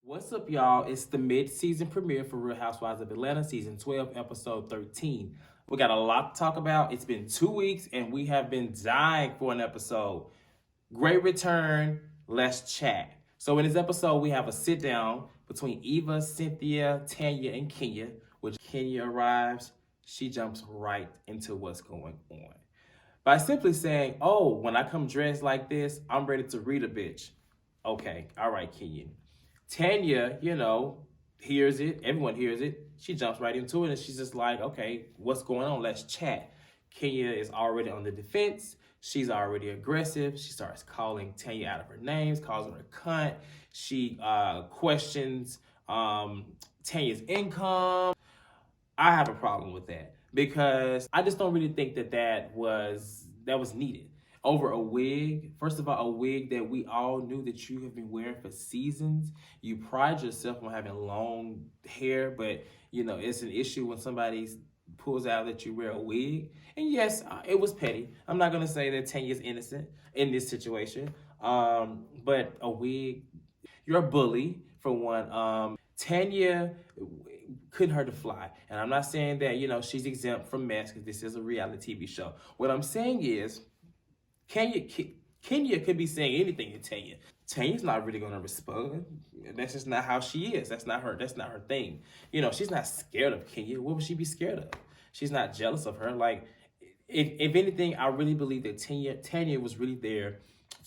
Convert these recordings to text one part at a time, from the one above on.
What's up, y'all? It's the mid-season premiere for Real Housewives of Atlanta, season 12, episode 13. We got a lot to talk about. It's been 2 weeks, and we have been dying for an episode. Great return. Let's chat. So in this episode, we have a sit-down between Eva, Cynthia, Tanya, and Kenya. Which Kenya arrives, she jumps right into what's going on by simply saying, "Oh, when I come dressed like this, I'm ready to read a bitch." Okay, all right, Kenya. Tanya, hears it. Everyone hears it. She jumps right into it and she's just like, okay, what's going on? Let's chat. Kenya is already on the defense. She's already aggressive. She starts calling Tanya out of her names, calls her a cunt. She questions Tanya's income. I have a problem with that because I just don't really think that was needed. Over a wig, first of all, a wig that we all knew that you have been wearing for seasons. You pride yourself on having long hair, but it's an issue when somebody pulls out that you wear a wig. And yes, it was petty. I'm not gonna say that Tanya's innocent in this situation, but a wig, you're a bully for one. Tanya couldn't hurt to fly. And I'm not saying that, she's exempt from mess because this is a reality TV show. What I'm saying is Kenya could be saying anything to Tanya. Tanya's not really gonna respond. That's just not how she is. That's not her thing. She's not scared of Kenya. What would she be scared of? She's not jealous of her. Like, if anything, I really believe that Tanya was really there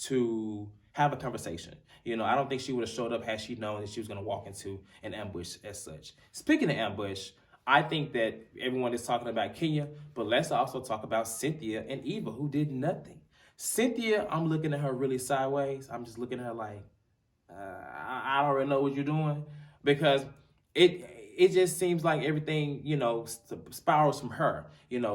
to have a conversation. I don't think she would have showed up had she known that she was going to walk into an ambush as such. Speaking of ambush, I think that everyone is talking about Kenya, but let's also talk about Cynthia and Eva, who did nothing. Cynthia, I'm looking at her really sideways. I'm just looking at her like, I don't really know what you're doing, because it just seems like everything, spirals from her.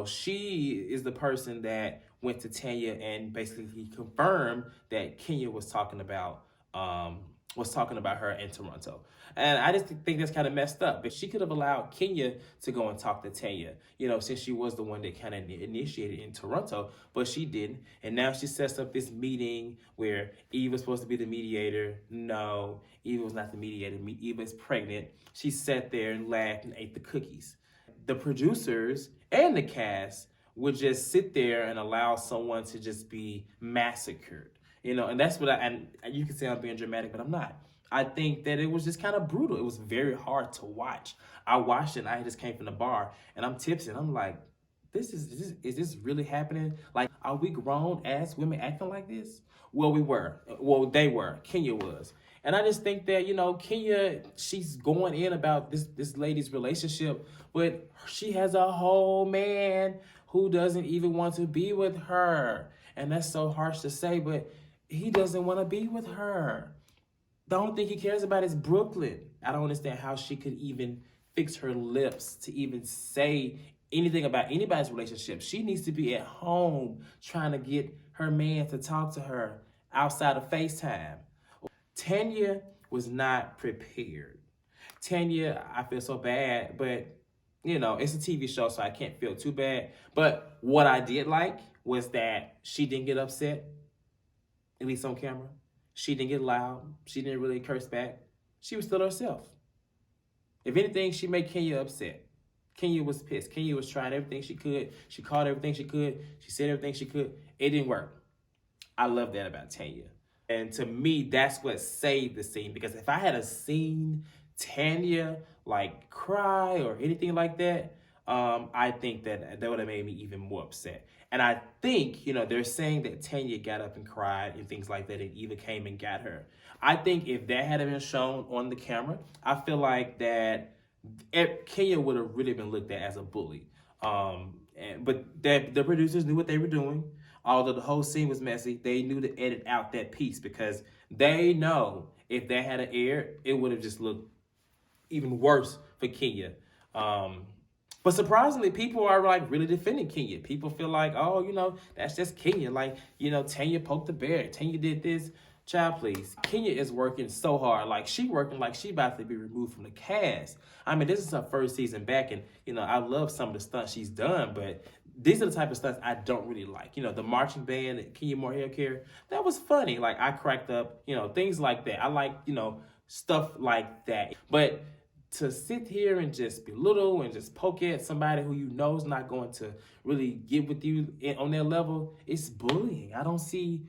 She is the person that went to Tanya and basically confirmed that Kenya was talking about her in Toronto. And I just think that's kind of messed up. But she could have allowed Kenya to go and talk to Tanya, since she was the one that kind of initiated in Toronto, but she didn't. And now she sets up this meeting where Eva's supposed to be the mediator. No, Eva was not the mediator. Eva is pregnant. She sat there and laughed and ate the cookies. The producers and the cast would just sit there and allow someone to just be massacred. And that's what and you can say I'm being dramatic, but I'm not. I think that it was just kind of brutal. It was very hard to watch. I watched it. I just came from the bar and I'm tipsy. And I'm like, is this really happening? Like, are we grown ass women acting like this? Well, we were. Well, they were. Kenya was. And I just think that, Kenya, she's going in about this lady's relationship, but she has a whole man who doesn't even want to be with her. And that's so harsh to say, but he doesn't want to be with her. The only thing he cares about is Brooklyn. I don't understand how she could even fix her lips to even say anything about anybody's relationship. She needs to be at home trying to get her man to talk to her outside of FaceTime. Tanya was not prepared. Tanya, I feel so bad, but it's a TV show, so I can't feel too bad. But what I did like was that she didn't get upset, at least on camera. She didn't get loud. She didn't really curse back. She was still herself. If anything, she made Kenya upset. Kenya was pissed. Kenya was trying everything she could. She called everything she could. She said everything she could. It didn't work. I love that about Tanya. And to me, that's what saved the scene. Because if I had seen Tanya like cry or anything like that, I think that would have made me even more upset. And I think, they're saying that Tanya got up and cried and things like that, and Eva came and got her. I think if that had been shown on the camera, I feel like that Kenya would have really been looked at as a bully. But the producers knew what they were doing. Although the whole scene was messy, they knew to edit out that piece because they know if that had aired, it would have just looked even worse for Kenya. But surprisingly, people are like really defending Kenya. People feel like, oh, that's just Kenya. Like, Tanya poked the bear. Tanya did this. Child, please. Kenya is working so hard. Like, she working like she about to be removed from the cast. I mean, this is her first season back, and, I love some of the stunts she's done, but these are the type of stunts I don't really like. The marching band that Kenya Moore hair care, that was funny. Like, I cracked up, things like that. I like, stuff like that. But to sit here and just belittle and just poke at somebody who is not going to really get with you on their level, it's bullying. I don't see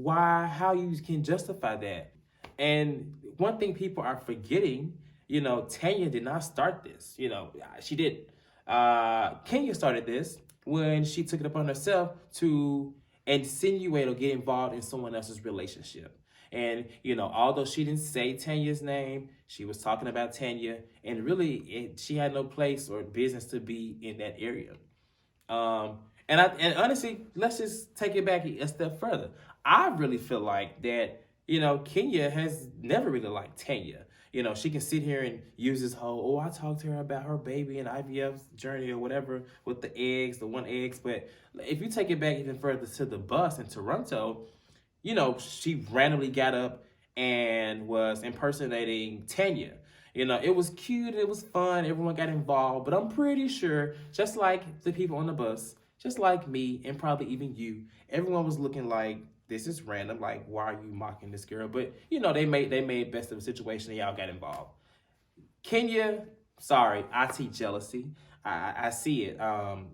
how you can justify that. And one thing people are forgetting, Tanya did not start this. She didn't. Kenya started this when she took it upon herself to insinuate or get involved in someone else's relationship. And, although she didn't say Tanya's name, she was talking about Tanya, and really she had no place or business to be in that area. And honestly, let's just take it back a step further. I really feel like that, Kenya has never really liked Tanya. She can sit here and use this whole, I talked to her about her baby and IVF journey or whatever with the 1 eggs. But if you take it back even further to the bus in Toronto, she randomly got up and was impersonating Tanya. It was cute, it was fun, everyone got involved, but I'm pretty sure, just like the people on the bus, just like me, and probably even you, everyone was looking like, this is random, like, why are you mocking this girl? But, they made best of the situation and y'all got involved. Kenya, sorry, I see jealousy. I see it.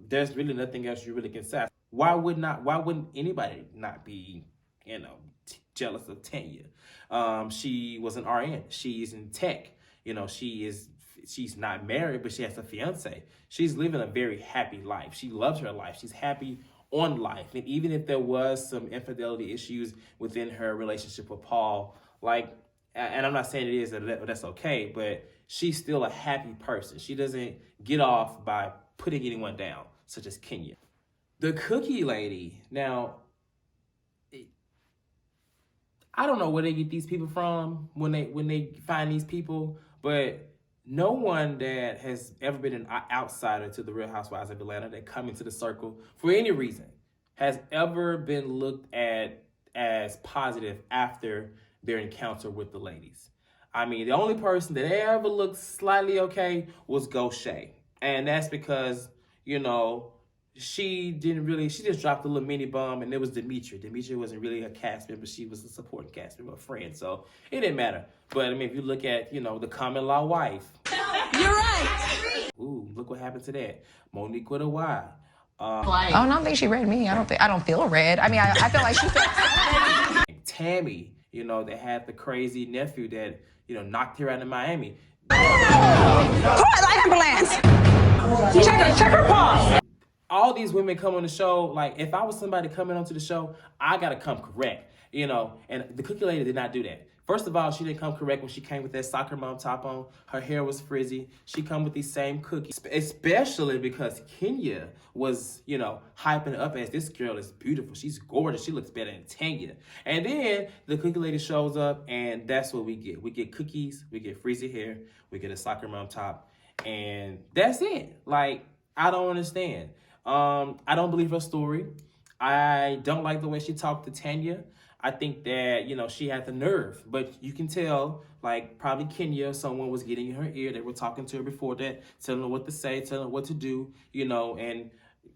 There's really nothing else you really can say. Why wouldn't anybody not be, jealous of Tanya? She was an RN. She's in tech. She's not married, but she has a fiance. She's living a very happy life. She loves her life. She's happy on life. And even if there was some infidelity issues within her relationship with Paul, and I'm not saying it is that's okay, but she's still a happy person. She doesn't get off by putting anyone down, such as Kenya. The cookie lady. Now, I don't know where they get these people from when they find these people, but no one that has ever been an outsider to the Real Housewives of Atlanta that come into the circle for any reason has ever been looked at as positive after their encounter with the ladies. I mean, the only person that ever looked slightly okay was Goshay. And that's because, she just dropped a little mini bomb, and it was Demetria. Demetria wasn't really a cast member. She was a supporting cast member, a friend. So it didn't matter. But, I mean, if you look at, the common law wife. You're right. Ooh, look what happened to that. Monique with a Y. I don't think she read me. I don't feel red. I mean, I feel like she felt Tammy, that had the crazy nephew that, knocked her out of Miami. Call an ambulance. Check her pulse. All these women come on the show, like, if I was somebody coming onto the show, I gotta come correct, and the cookie lady did not do that. First of all, she didn't come correct when she came with that soccer mom top on. Her hair was frizzy. She come with these same cookies, especially because Kenya was, hyping up as this girl is beautiful. She's gorgeous. She looks better than Tanya. And then the cookie lady shows up, and that's what we get. We get cookies, we get frizzy hair, we get a soccer mom top, and that's it. Like, I don't understand. I don't believe her story. I don't like the way she talked to Tanya. I think that, she had the nerve, but you can tell, like, probably Kenya, someone was getting in her ear. They were talking to her before that, telling her what to say, telling her what to do, and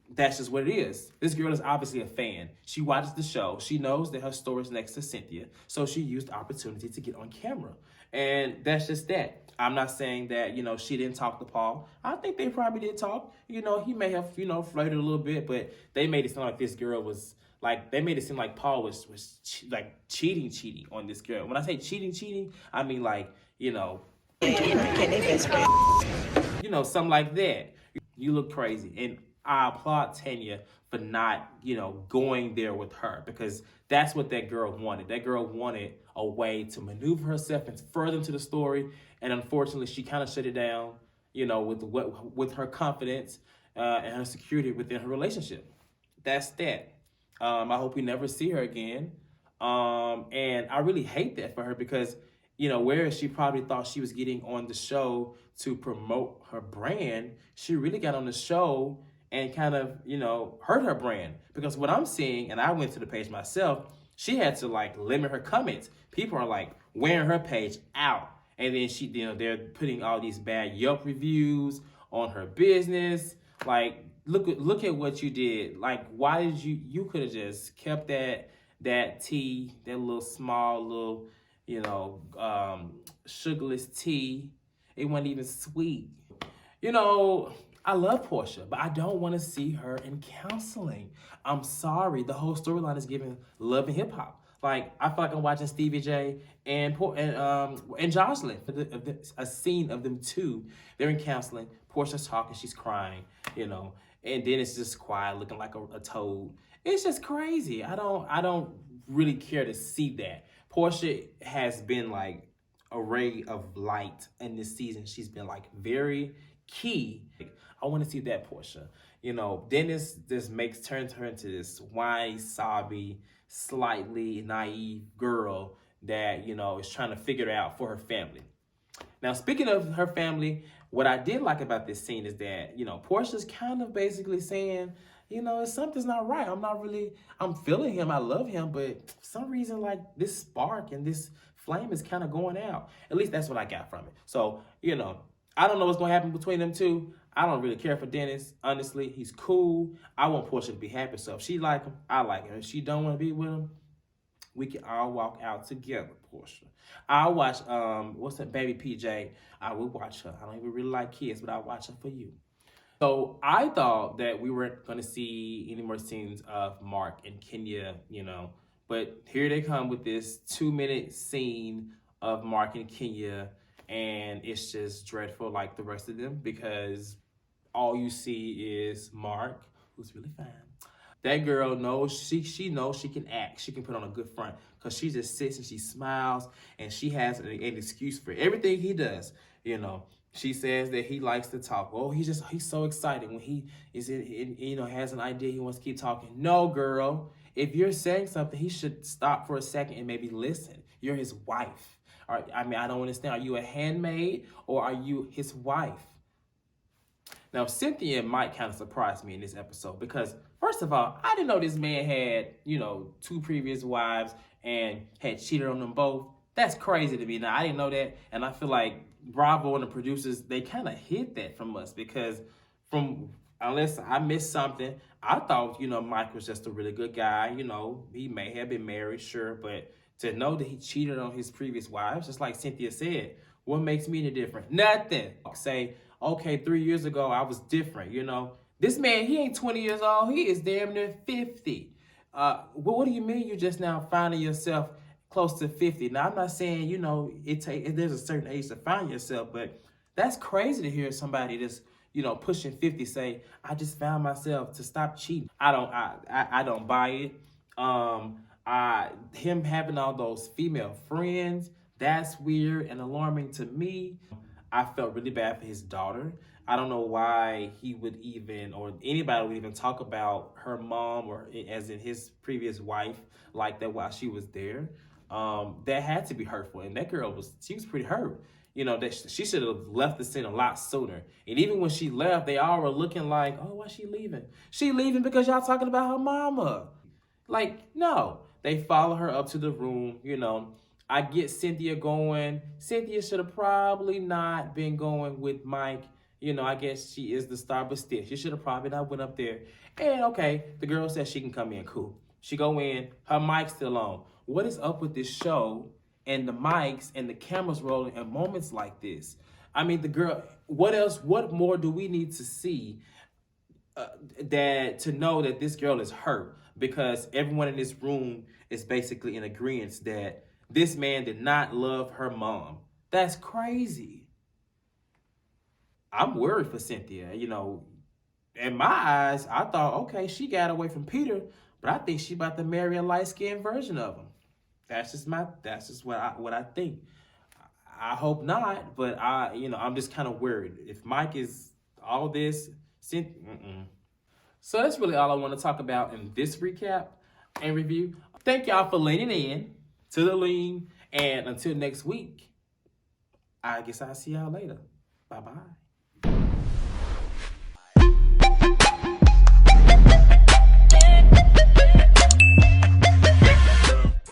that's just what it is. This girl is obviously a fan. She watches the show. She knows that her store is next to Cynthia, so she used the opportunity to get on camera. And that's just that. I'm not saying that, she didn't talk to Paul. I think they probably did talk. He may have, flirted a little bit, but they made it sound like this girl was, they made it seem like Paul was cheating on this girl. When I say cheating, I mean something like that. You look crazy. And I applaud Tanya for not, going there with her, because that's what that girl wanted. That girl wanted a way to maneuver herself and further into the story. And unfortunately, she kind of shut it down, with her confidence and her security within her relationship. That's that. I hope we never see her again. And I really hate that for her because, whereas she probably thought she was getting on the show to promote her brand, she really got on the show and kind of, hurt her brand. Because what I'm seeing, and I went to the page myself, She had to like limit her comments. People are like wearing her page out. And then they're putting all these bad Yelp reviews on her business. Like, look at what you did. Like, why did you could have just kept that tea, that little small little, sugarless tea. It wasn't even sweet. I love Porsha, but I don't want to see her in counseling. I'm sorry. The whole storyline is giving Love and Hip Hop. Like, I feel like I'm watching Stevie J and Jocelyn. A scene of them two. They're in counseling. Portia's talking. She's crying, and then it's just quiet, looking like a toad. It's just crazy. I don't really care to see that. Porsha has been like a ray of light in this season. She's been like very key. I want to see that Porsha. Dennis just turns her into this whiny, sobby, slightly naive girl that, is trying to figure it out for her family. Now, speaking of her family, what I did like about this scene is that, Portia's kind of basically saying, something's not right. I'm feeling him. I love him. But for some reason, like, this spark and this flame is kind of going out. At least that's what I got from it. So, I don't know what's going to happen between them two. I don't really care for Dennis. Honestly, he's cool. I want Porsha to be happy. So if she like him, I like her. If she don't want to be with him, we can all walk out together, Porsha. I'll watch, what's that, Baby PJ. I will watch her. I don't even really like kids, but I'll watch her for you. So I thought that we weren't going to see any more scenes of Mark and Kenya, But here they come with this 2-minute scene of Mark and Kenya. And it's just dreadful like the rest of them because all you see is Mark, who's really fine. That girl knows, she knows she can act. She can put on a good front because she just sits and she smiles and she has an excuse for everything he does. She says that he likes to talk. Oh, he's so excited when he is has an idea he wants to keep talking. No, girl. If you're saying something, he should stop for a second and maybe listen. You're his wife. I don't understand. Are you a handmaid or are you his wife? Now, Cynthia and Mike kind of surprised me in this episode because, first of all, I didn't know this man had, 2 previous wives and had cheated on them both. That's crazy to me. Now, I didn't know that. And I feel like Bravo and the producers, they kind of hid that from us because unless I missed something, I thought, Mike was just a really good guy. He may have been married, sure, but to know that he cheated on his previous wives, just like Cynthia said, what makes me any different? Nothing. Say, okay, 3 years ago, I was different, This man, he ain't 20 years old. He is damn near 50. What do you mean you just now finding yourself close to 50? Now, I'm not saying, there's a certain age to find yourself, but that's crazy to hear somebody that's, pushing 50 say, I just found myself to stop cheating. I don't buy it. Him having all those female friends, that's weird and alarming to me. I felt really bad for his daughter. I don't know why he would even, or anybody would even talk about her mom or as in his previous wife like that while she was there. That had to be hurtful. And that girl was pretty hurt. That she should have left the scene a lot sooner. And even when she left, they all were looking like, oh, why she leaving? She leaving because y'all talking about her mama. Like, no. They follow her up to the room, I get Cynthia going. Cynthia should have probably not been going with Mike. I guess she is the star, but still, she should have probably not went up there. And okay, the girl says she can come in, cool. She go in, her mic's still on. What is up with this show and the mics and the cameras rolling at moments like this? The girl, what more do we need to see that to know that this girl is hurt? Because everyone in this room is basically in agreement that this man did not love her mom. That's crazy. I'm worried for Cynthia. In my eyes, I thought, okay, she got away from Peter, but I think she about to marry a light-skinned version of him. That's just what I think. I hope not, but I'm just kind of worried. If Mike is all this, Cynthia, So that's really all I want to talk about in this recap and review. Thank y'all for leaning in to the lean. And until next week, I guess I'll see y'all later. Bye-bye.